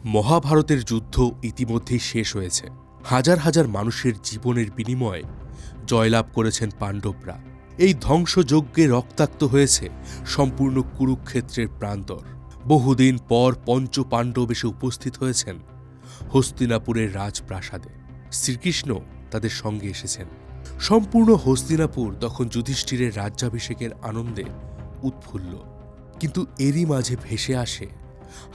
মহাভারতের যুদ্ধ ইতিমধ্যেই শেষ হয়েছে। হাজার হাজার মানুষের জীবনের বিনিময়ে জয়লাভ করেছেন পাণ্ডবরা। এই ধ্বংসযজ্ঞে রক্তাক্ত হয়েছে সম্পূর্ণ কুরুক্ষেত্রের প্রান্তর। বহুদিন পর পঞ্চ পাণ্ডব এসে উপস্থিত হয়েছেন হস্তিনাপুরের রাজপ্রাসাদে। শ্রীকৃষ্ণ তাদের সঙ্গে এসেছেন। সম্পূর্ণ হস্তিনাপুর তখন যুধিষ্ঠিরের রাজ্যাভিষেকের আনন্দে উৎফুল্ল। কিন্তু এরই মাঝে ভেসে আসে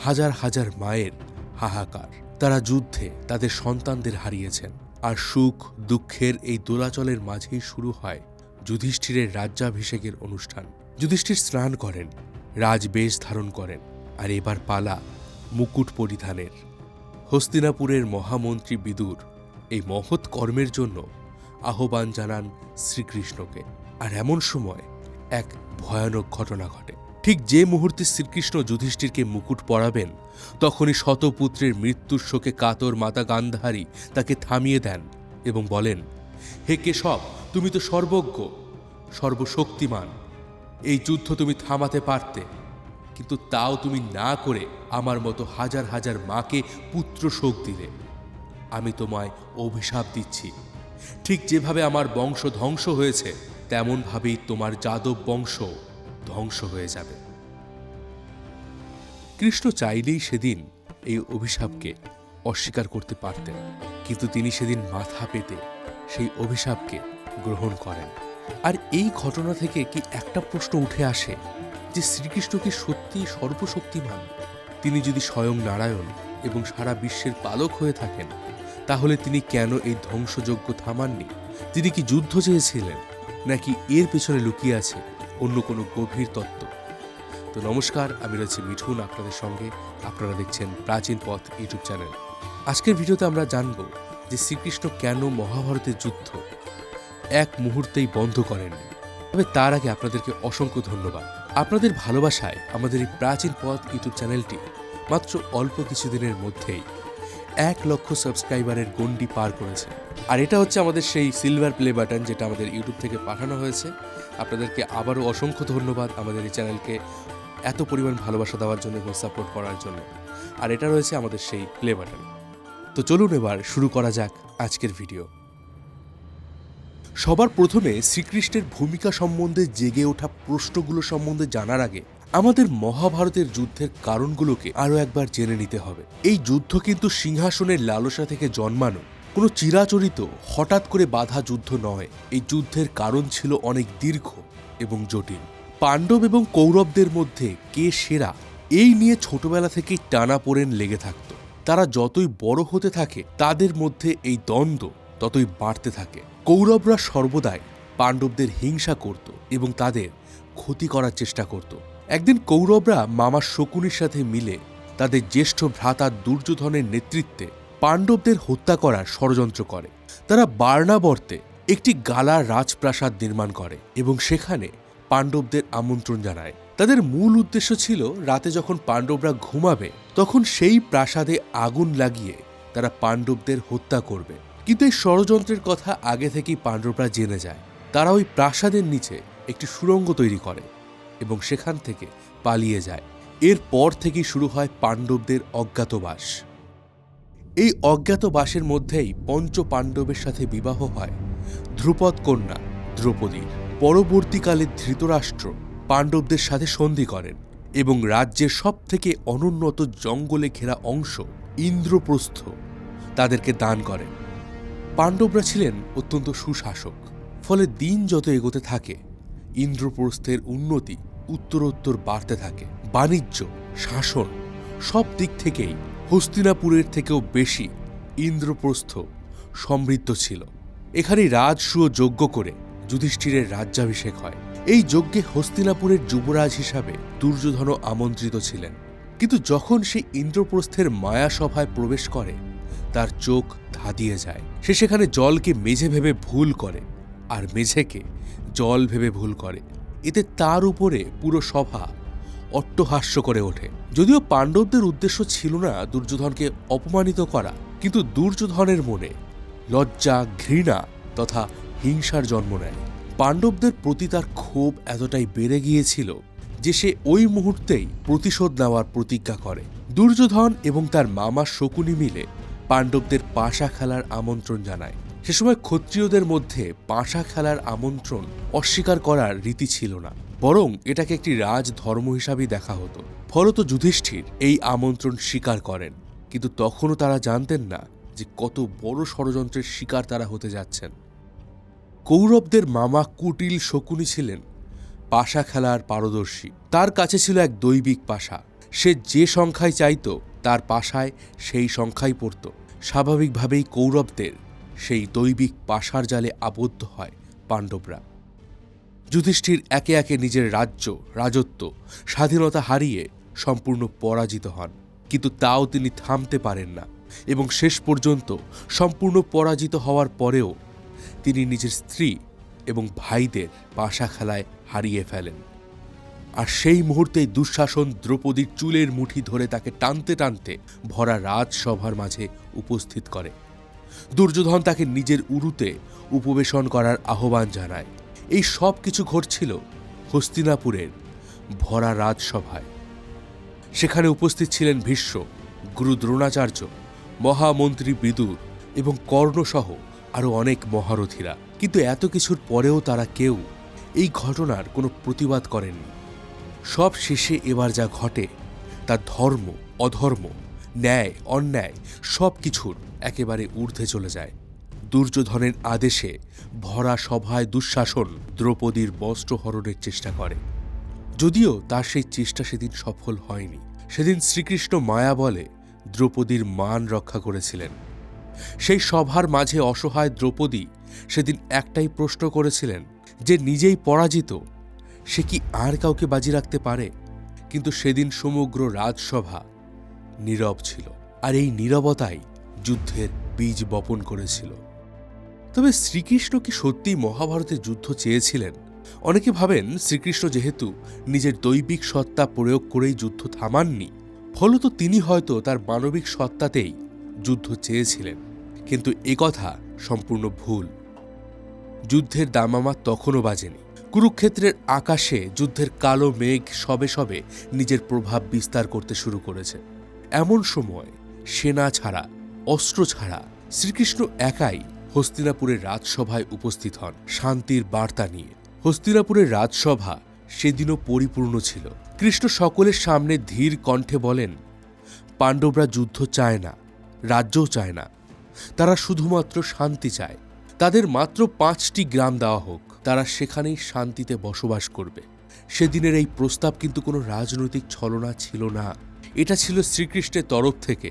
হাজার হাজার মায়ের হাহাকার। তারা যুদ্ধে তাদের সন্তানদের হারিয়েছেন। আর সুখ দুঃখের এই দোলাচলের মাঝেই শুরু হয় যুধিষ্ঠিরের রাজ্যাভিষেকের অনুষ্ঠান। যুধিষ্ঠির স্নান করেন, রাজবেশ ধারণ করেন, আর এবার পালা মুকুট পরিধানের। হস্তিনাপুরের মহামন্ত্রী বিদুর এই মহৎ কর্মের জন্য আহ্বান জানান শ্রীকৃষ্ণকে। আর এমন সময় এক ভয়ানক ঘটনা ঘটে। ঠিক যে মুহূর্তে শ্রীকৃষ্ণ যুধিষ্ঠিরকে মুকুট পরাবেন, তখনই শতপুত্রের মৃত্যুর শোকে কাতর মাতা গান্ধারী তাকে থামিয়ে দেন এবং বলেন, হে কেশব, তুমি তো সর্বজ্ঞ, সর্বশক্তিমান। এই যুদ্ধ তুমি থামাতে পারতে, কিন্তু তাও তুমি না করে আমার মতো হাজার হাজার মাকে পুত্র শোক দিলে। আমি তোমায় অভিশাপ দিচ্ছি। ঠিক যেভাবে আমার বংশ ধ্বংস হয়েছে, তেমনভাবেই তোমার যাদব বংশ ধ্বংস হয়ে যাবে। কৃষ্ণ চাইলেই সেদিন এই অভিশাপকে অস্বীকার করতে পারতেন, কিন্তু তিনি সেদিন মাথা পেতে সেই অভিশাপকে গ্রহণ করেন। আর এই ঘটনা থেকে কি একটা প্রশ্ন উঠে আসে যে শ্রীকৃষ্ণ কি সত্যিই সর্বশক্তিমান? তিনি যদি স্বয়ং নারায়ণ এবং সারা বিশ্বের পালক হয়ে থাকেন, তাহলে তিনি কেন এই ধ্বংসযজ্ঞ থামাননি? তিনি কি যুদ্ধ চেয়েছিলেন, নাকি এর পেছনে লুকিয়ে আছে অন্য কোনো গভীর তত্ত্ব? তো নমস্কার, আমি রয়েছি মিঠুন আপনাদের সঙ্গে। আপনারা দেখছেন প্রাচীন পথ ইউটিউব চ্যানেল। আজকের ভিডিওতে আমরা জানব যে শ্রীকৃষ্ণ কেন মহাভারতের যুদ্ধ এক মুহূর্তেই বন্ধ করেননি। তবে তার আগে আপনাদেরকে অসংখ্য ধন্যবাদ। আপনাদের ভালোবাসায় আমাদের এই প্রাচীন পথ ইউটিউব চ্যানেলটি মাত্র অল্প কিছুদিনের মধ্যেই 1 লক্ষ সাবস্ক্রাইবারের গণ্ডি পার করেছে। আর এটা হচ্ছে আমাদের সেই সিলভার প্লে বাটন, যেটা আমাদের ইউটিউব থেকে পাঠানো হয়েছে। আপনাদেরকে আবারও অসংখ্য ধন্যবাদ আমাদের এই চ্যানেলকে এত পরিমাণ ভালোবাসা দেওয়ার জন্য এবং সাপোর্ট করার জন্য। আর এটা রয়েছে আমাদের সেই প্লে বাটন। তো চলুন এবার শুরু করা যাক আজকের ভিডিও। সবার প্রথমে শ্রীকৃষ্ণের ভূমিকা সম্বন্ধে জেগে ওঠা প্রশ্নগুলো সম্বন্ধে জানার আগে আমাদের মহাভারতের যুদ্ধের কারণগুলোকে আরও একবার জেনে নিতে হবে। এই যুদ্ধ কিন্তু সিংহাসনের লালসা থেকে জন্মানো কোনো চিরাচরিত হঠাৎ করে বাধা যুদ্ধ নয়। এই যুদ্ধের কারণ ছিল অনেক দীর্ঘ এবং জটিল। পাণ্ডব এবং কৌরবদের মধ্যে কে সেরা, এই নিয়ে ছোটবেলা থেকেই টানাপোড়েন লেগে থাকত। তারা যতই বড় হতে থাকে, তাদের মধ্যে এই দ্বন্দ্ব ততই বাড়তে থাকে। কৌরবরা সর্বদাই পাণ্ডবদের হিংসা করত এবং তাদের ক্ষতি করার চেষ্টা করত। একদিন কৌরবরা মামা শকুনির সাথে মিলে তাদের জ্যেষ্ঠ ভ্রাতা দুর্যোধনের নেতৃত্বে পাণ্ডবদের হত্যা করার ষড়যন্ত্র করে। তারা বার্নাবর্তে একটি গালার রাজপ্রাসাদ নির্মাণ করে এবং সেখানে পাণ্ডবদের আমন্ত্রণ জানায়। তাদের মূল উদ্দেশ্য ছিল রাতে যখন পাণ্ডবরা ঘুমাবে, তখন সেই প্রাসাদে আগুন লাগিয়ে তারা পাণ্ডবদের হত্যা করবে। কিন্তু এই ষড়যন্ত্রের কথা আগে থেকেই পাণ্ডবরা জেনে যায়। তারা ওই প্রাসাদের নিচে একটি সুড়ঙ্গ তৈরি করে এবং সেখান থেকে পালিয়ে যায়। এরপর থেকেই শুরু হয় পাণ্ডবদের অজ্ঞাতবাস। এই অজ্ঞাতবাসের মধ্যেই পঞ্চ পাণ্ডবের সাথে বিবাহ হয় ধ্রুপদ কন্যা দ্রৌপদীর। পরবর্তীকালে ধৃতরাষ্ট্র পাণ্ডবদের সাথে সন্ধি করেন এবং রাজ্যের সবথেকে অনুন্নত জঙ্গলে ঘেরা অংশ ইন্দ্রপ্রস্থ তাদেরকে দান করেন। পাণ্ডবরা ছিলেন অত্যন্ত সুশাসক, ফলে দিন যত এগোতে থাকে ইন্দ্রপ্রস্থের উন্নতি উত্তরোত্তর বাড়তে থাকে। বাণিজ্য, শাসন সব দিক থেকেই হস্তিনাপুরের থেকেও বেশি ইন্দ্রপ্রস্থ সমৃদ্ধ ছিল। এখানেই রাজসূয় যজ্ঞ করে যুধিষ্ঠিরের রাজ্যাভিষেক হয়। এই যজ্ঞে হস্তিনাপুরের যুবরাজ হিসাবে দুর্যোধনও আমন্ত্রিত ছিলেন। কিন্তু যখন সে ইন্দ্রপ্রস্থের মায়াসভায় প্রবেশ করে, তার চোখ ধাঁধিয়ে যায়। সে সেখানে জলকে মেঝে ভেবে ভুল করে আর মেঝেকে জল ভেবে ভুল করে। এতে তার উপরে পুরো সভা অট্টহাস্য করে ওঠে। যদিও পাণ্ডবদের উদ্দেশ্য ছিল না দুর্যোধনকে অপমানিত করা, কিন্তু দুর্যোধনের মনে লজ্জা, ঘৃণা তথা হিংসার জন্ম নেয়। পাণ্ডবদের প্রতি তার ক্ষোভ এতটাই বেড়ে গিয়েছিল যে সে ওই মুহূর্তেই প্রতিশোধ নেওয়ার প্রতিজ্ঞা করে। দুর্যোধন এবং তার মামা শকুনি মিলে পাণ্ডবদের পাশা খেলার আমন্ত্রণ জানায়। সে সময় ক্ষত্রিয়দের মধ্যে পাশা খেলার আমন্ত্রণ অস্বীকার করার রীতি ছিল না, বরং এটাকে একটি রাজধর্ম হিসাবেই দেখা হতো। ফলত যুধিষ্ঠির এই আমন্ত্রণ স্বীকার করেন, কিন্তু তখনও তারা জানতেন না যে কত বড় ষড়যন্ত্রের শিকার তারা হতে যাচ্ছেন। কৌরবদের মামা কুটিল শকুনি ছিলেন পাশা খেলার পারদর্শী। তার কাছে ছিল এক দৈবিক পাশা। সে যে সংখ্যায় চাইত তার পাশায় সেই সংখ্যাই পড়ত। স্বাভাবিকভাবেই কৌরবদের সেই দৈবিক পাশার জালে আবদ্ধ হয় পাণ্ডবরা। যুধিষ্ঠির একে একে নিজের রাজত্ব, স্বাধীনতা হারিয়ে সম্পূর্ণ পরাজিত হন, কিন্তু তাও তিনি থামতে পারেন না এবং শেষ পর্যন্ত সম্পূর্ণ পরাজিত হওয়ার পরেও তিনি নিজের স্ত্রী এবং ভাইদের পাশা খেলায় হারিয়ে ফেলেন। আর সেই মুহূর্তেই দুঃশাসন দ্রৌপদীর চুলের মুঠি ধরে তাকে টানতে টানতে ভরা রাজসভার মাঝে উপস্থিত করে। দুর্যোধন তাকে নিজের উরুতে উপবেশন করার আহ্বান জানায়। এই সব কিছু ঘটছিল হস্তিনাপুরের ভরা রাজসভায়। সেখানে উপস্থিত ছিলেন ভীষ্ম, গুরু দ্রোণাচার্য, মহামন্ত্রী বিদুর এবং কর্ণসহ আরও অনেক মহারথীরা। কিন্তু এত কিছুর পরেও তারা কেউ এই ঘটনার কোনো প্রতিবাদ করেননি। সব শেষে এবার যা ঘটে তা ধর্ম, অধর্ম, ন্যায়, অন্যায় সব কিছুর একেবারে ঊর্ধ্বে চলে যায়। দুর্যোধনের আদেশে ভরা সভায় দুঃশাসন দ্রৌপদীর বস্ত্রহরণের চেষ্টা করে, যদিও তার সেই চেষ্টা সেদিন সফল হয়নি। সেদিন শ্রীকৃষ্ণ মায়া বলে দ্রৌপদীর মান রক্ষা করেছিলেন। সেই সভার মাঝে অসহায় দ্রৌপদী সেদিন একটাই প্রশ্ন করেছিলেন যে নিজেই পরাজিত, সে কি আর কাউকে বাজি রাখতে পারে? কিন্তু সেদিন সমগ্র রাজসভা নীরব ছিল, আর এই নীরবতাই যুদ্ধের বীজ বপন করেছিল। তবে শ্রীকৃষ্ণ কি সত্যিই মহাভারতের যুদ্ধ চেয়েছিলেন? অনেকে ভাবেন শ্রীকৃষ্ণ যেহেতু নিজের দৈবিক সত্তা প্রয়োগ করেই যুদ্ধ থামাননি, ফলত তিনি হয়তো তার মানবিক সত্তাতেই যুদ্ধ চেয়েছিলেন। কিন্তু একথা সম্পূর্ণ ভুল। যুদ্ধের দামামা তখনও বাজেনি। কুরুক্ষেত্রের আকাশে যুদ্ধের কালো মেঘ সবে সবে নিজের প্রভাব বিস্তার করতে শুরু করেছে। এমন সময় সেনা ছাড়া, অস্ত্র ছাড়া শ্রীকৃষ্ণ একাই হস্তিনাপুরের রাজসভায় উপস্থিত হন শান্তির বার্তা নিয়ে। হস্তিনাপুরের রাজসভা সেদিনও পরিপূর্ণ ছিল। কৃষ্ণ সকলের সামনে ধীর কণ্ঠে বলেন, পাণ্ডবরা যুদ্ধ চায় না, রাজ্যও চায় না, তারা শুধুমাত্র শান্তি চায়। তাদের মাত্র 5টি গ্রাম দেওয়া হোক, তারা সেখানেই শান্তিতে বসবাস করবে। সেদিনের এই প্রস্তাব কিন্তু কোনো রাজনৈতিক ছলনা ছিল না। এটা ছিল শ্রীকৃষ্ণের তরফ থেকে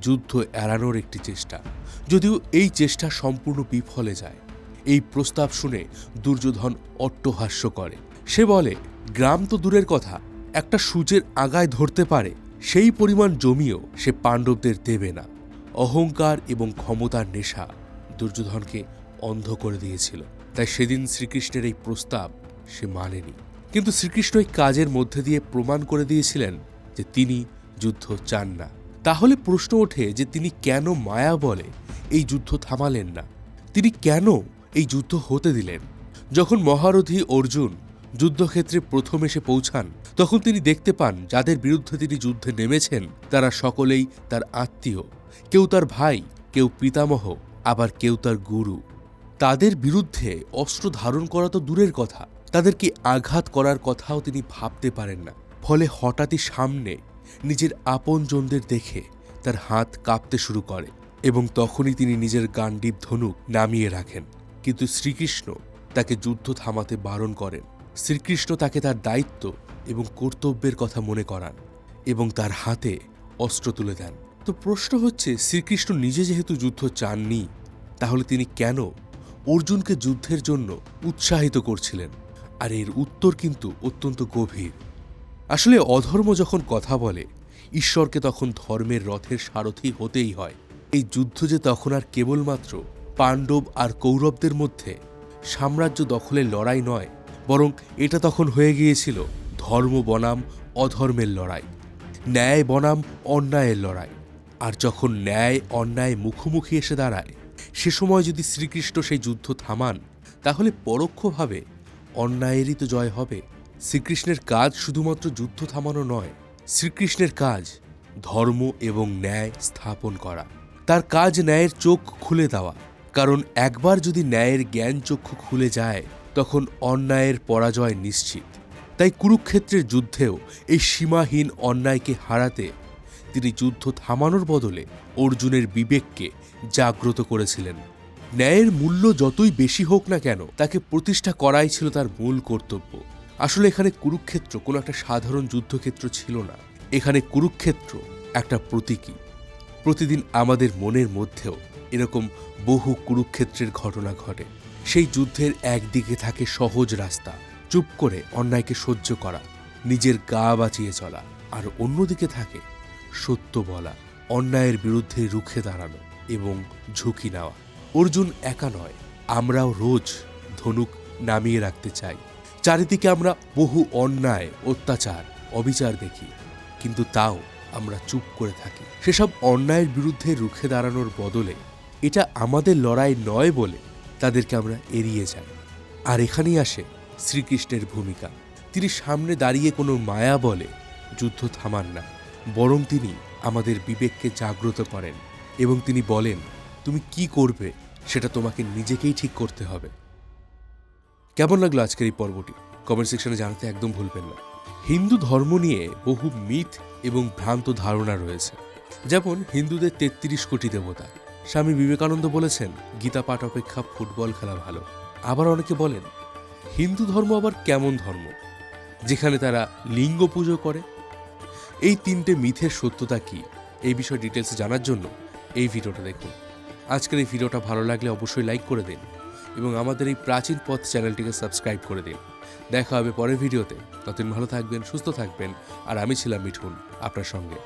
যুদ্ধ এড়ানোর একটি চেষ্টা, যদিও এই চেষ্টা সম্পূর্ণ বিফলে যায়। এই প্রস্তাব শুনে দুর্যোধন অট্টহাস্য করে। সে বলে, গ্রাম তো দূরের কথা, একটা সূর্যের আগায় ধরতে পারে সেই পরিমাণ জমিও সে পাণ্ডবদের দেবে না। অহংকার এবং ক্ষমতার নেশা দুর্যোধনকে অন্ধ করে দিয়েছিল। তাই সেদিন শ্রীকৃষ্ণের এই প্রস্তাব সে মানেনি। কিন্তু শ্রীকৃষ্ণ এই কাজের মধ্যে দিয়ে প্রমাণ করে দিয়েছিলেন যে তিনি যুদ্ধ চান না। তাহলে প্রশ্ন ওঠে যে তিনি কেন মায়া বলে এই যুদ্ধ থামালেন না? তিনি কেন এই যুদ্ধ হতে দিলেন? যখন মহারথী অর্জুন যুদ্ধক্ষেত্রে প্রথম এসে পৌঁছান, তখন তিনি দেখতে পান যাদের বিরুদ্ধে তিনি যুদ্ধে নেমেছেন তারা সকলেই তার আত্মীয়। কেউ তার ভাই, কেউ পিতামহ, আবার কেউ তার গুরু। তাদের বিরুদ্ধে অস্ত্র ধারণ করা তো দূরের কথা, তাদেরকে আঘাত করার কথাও তিনি ভাবতে পারেন না। ফলে হঠাৎই সামনে নিজের আপনজনদের দেখে তার হাত কাঁপতে শুরু করে এবং তখনই তিনি নিজের গান্ডীব ধনুক নামিয়ে রাখেন। কিন্তু শ্রীকৃষ্ণ তাকে যুদ্ধ থামাতে বারণ করেন। শ্রীকৃষ্ণ তাকে তার দায়িত্ব এবং কর্তব্যের কথা মনে করান এবং তার হাতে অস্ত্র তুলে দেন। তো প্রশ্ন হচ্ছে, শ্রীকৃষ্ণ নিজে যেহেতু যুদ্ধ চাননি, তাহলে তিনি কেন অর্জুনকে যুদ্ধের জন্য উৎসাহিত করছিলেন? আর এর উত্তর কিন্তু অত্যন্ত গভীর। আসলে অধর্ম যখন কথা বলে, ঈশ্বরকে তখন ধর্মের রথের সারথি হতেই হয়। এই যুদ্ধ যে তখন আর কেবলমাত্র পাণ্ডব আর কৌরবদের মধ্যে সাম্রাজ্য দখলের লড়াই নয়, বরং এটা তখন হয়ে গিয়েছিল ধর্ম বনাম অধর্মের লড়াই, ন্যায় বনাম অন্যায়ের লড়াই। আর যখন ন্যায় অন্যায় মুখোমুখি এসে দাঁড়ায়, সে সময় যদি শ্রীকৃষ্ণ সেই যুদ্ধ থামান, তাহলে পরোক্ষভাবে অন্যায়েরই তো জয় হবে। শ্রীকৃষ্ণের কাজ শুধুমাত্র যুদ্ধ থামানো নয়, শ্রীকৃষ্ণের কাজ ধর্ম এবং ন্যায় স্থাপন করা। তার কাজ ন্যায়ের চোখ খুলে দেওয়া, কারণ একবার যদি ন্যায়ের জ্ঞান চক্ষু খুলে যায় তখন অন্যায়ের পরাজয় নিশ্চিত। তাই কুরুক্ষেত্রের যুদ্ধেও এই সীমাহীন অন্যায়কে হারাতে তিনি যুদ্ধ থামানোর বদলে অর্জুনের বিবেককে জাগ্রত করেছিলেন। ন্যায়ের মূল্য যতই বেশি হোক না কেন, তাকে প্রতিষ্ঠা করাই ছিল তার মূল কর্তব্য। আসলে এখানে কুরুক্ষেত্র কোনো একটা সাধারণ যুদ্ধক্ষেত্র ছিল না, এখানে কুরুক্ষেত্র একটা প্রতীকী। প্রতিদিন আমাদের মনের মধ্যেও এরকম বহু কুরুক্ষেত্রের ঘটনা ঘটে। সেই যুদ্ধের একদিকে থাকে সহজ রাস্তা, চুপ করে অন্যায়কে সহ্য করা, নিজের গা বাঁচিয়ে চলা, আর অন্যদিকে থাকে সত্য বলা, অন্যায়ের বিরুদ্ধে রুখে দাঁড়ানো এবং ঝুঁকি নেওয়া। অর্জুন একা নয়, আমরাও রোজ ধনুক নামিয়ে রাখতে চাই। চারিদিকে আমরা বহু অন্যায়, অত্যাচার, অবিচার দেখি, কিন্তু তাও আমরা চুপ করে থাকি। সেসব অন্যায়ের বিরুদ্ধে রুখে দাঁড়ানোর বদলে এটা আমাদের লড়াই নয় বলে তাদেরকে আমরা এড়িয়ে যাই। আর এখানেই আসে শ্রীকৃষ্ণের ভূমিকা। তিনি সামনে দাঁড়িয়ে কোনো মায়া বলে যুদ্ধ থামান না, বরং তিনি আমাদের বিবেককে জাগ্রত করেন এবং তিনি বলেন, তুমি কি করবে সেটা তোমাকে নিজেকেই ঠিক করতে হবে। কেমন লাগলো আজকের এই পর্বটি? কমেন্ট সেকশনে জানাতে একদম ভুলবেন না। হিন্দু ধর্ম নিয়ে বহু মিথ এবং ভ্রান্ত ধারণা রয়েছে। যেমন হিন্দুদের ৩৩ কোটি দেবতা। স্বামী বিবেকানন্দ বলেছেন, গীতা পাঠ অপেক্ষা ফুটবল খেলা ভালো। আবার অনেকে বলেন, হিন্দু ধর্ম আবার কেমন ধর্ম যেখানে তারা লিঙ্গ পুজো করে? এই ৩টে মিথের সত্যতা কি, এই বিষয়ে ডিটেলসে জানার জন্য এই ভিডিওটা দেখুন। আজকের এই ভিডিওটা ভালো লাগলে অবশ্যই লাইক করে দিন এবং আমাদের এই প্রাচীন পথ চ্যানেলটিকে সাবস্ক্রাইব করে দিন। দেখা হবে পরের ভিডিওতে। ততদিন ভালো থাকবেন, সুস্থ থাকবেন, আর আমি ছিলাম মিঠুন আপনার সঙ্গে।